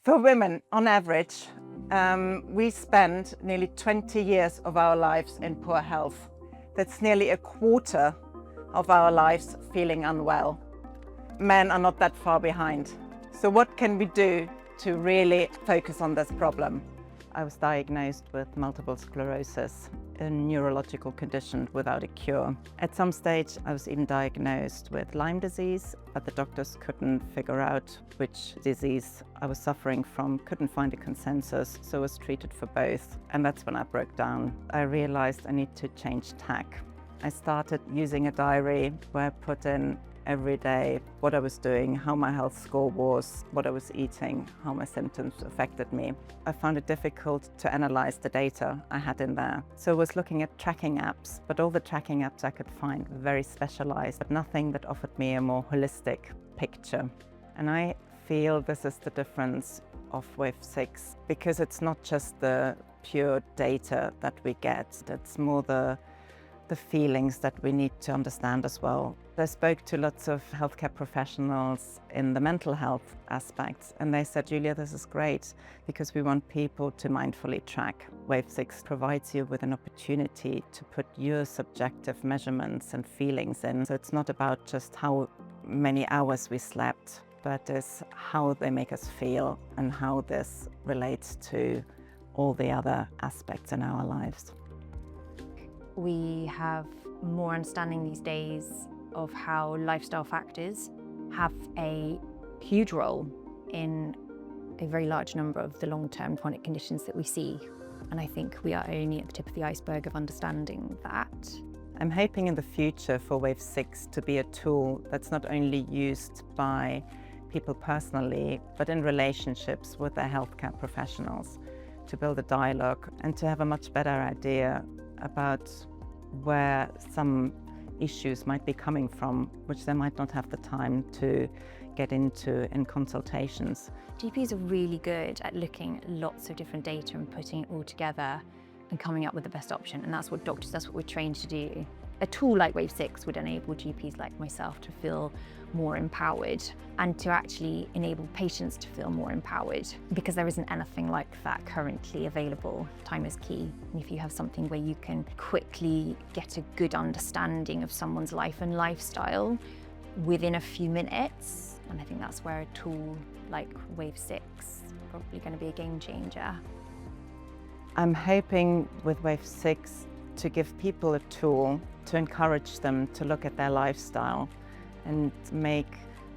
For women, on average, we spend nearly 20 years of our lives in poor health. That's nearly a quarter of our lives feeling unwell. Men are not that far behind. So what can we do to really focus on this problem? I was diagnosed with multiple sclerosis, a neurological condition without a cure. At some stage, I was even diagnosed with Lyme disease, but the doctors couldn't figure out which disease I was suffering from, couldn't find a consensus, so I was treated for both. And that's when I broke down. I realized I need to change tack. I started using a diary where I put in every day what I was doing, how my health score was, what I was eating, how my symptoms affected me. I found it difficult to analyze the data I had in there. So I was looking at tracking apps, but all the tracking apps I could find were very specialized, but nothing that offered me a more holistic picture. And I feel this is the difference of WAVESIX, because it's not just the pure data that we get, it's more the feelings that we need to understand as well. I spoke to lots of healthcare professionals in the mental health aspects, and they said, Julia, this is great because we want people to mindfully track. WAVESIX provides you with an opportunity to put your subjective measurements and feelings in. So it's not about just how many hours we slept, but it's how they make us feel and how this relates to all the other aspects in our lives. We have more understanding these days of how lifestyle factors have a huge role in a very large number of the long-term chronic conditions that we see. And I think we are only at the tip of the iceberg of understanding that. I'm hoping in the future for WAVESIX to be a tool that's not only used by people personally, but in relationships with their healthcare professionals, to build a dialogue and to have a much better idea about where some issues might be coming from, which they might not have the time to get into in consultations. GPs are really good at looking at lots of different data and putting it all together and coming up with the best option, and that's what we're trained to do. A tool like WAVESIX would enable GPs like myself to feel more empowered and to actually enable patients to feel more empowered, because there isn't anything like that currently available. Time is key, and if you have something where you can quickly get a good understanding of someone's life and lifestyle within a few minutes, and I think that's where a tool like WAVESIX is probably going to be a game changer. I'm hoping with WAVESIX to give people a tool to encourage them to look at their lifestyle and make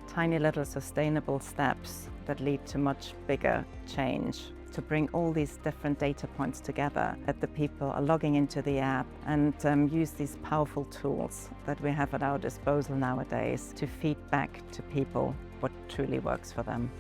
tiny little sustainable steps that lead to much bigger change, to bring all these different data points together, that the people are logging into the app and use these powerful tools that we have at our disposal nowadays to feed back to people what truly works for them.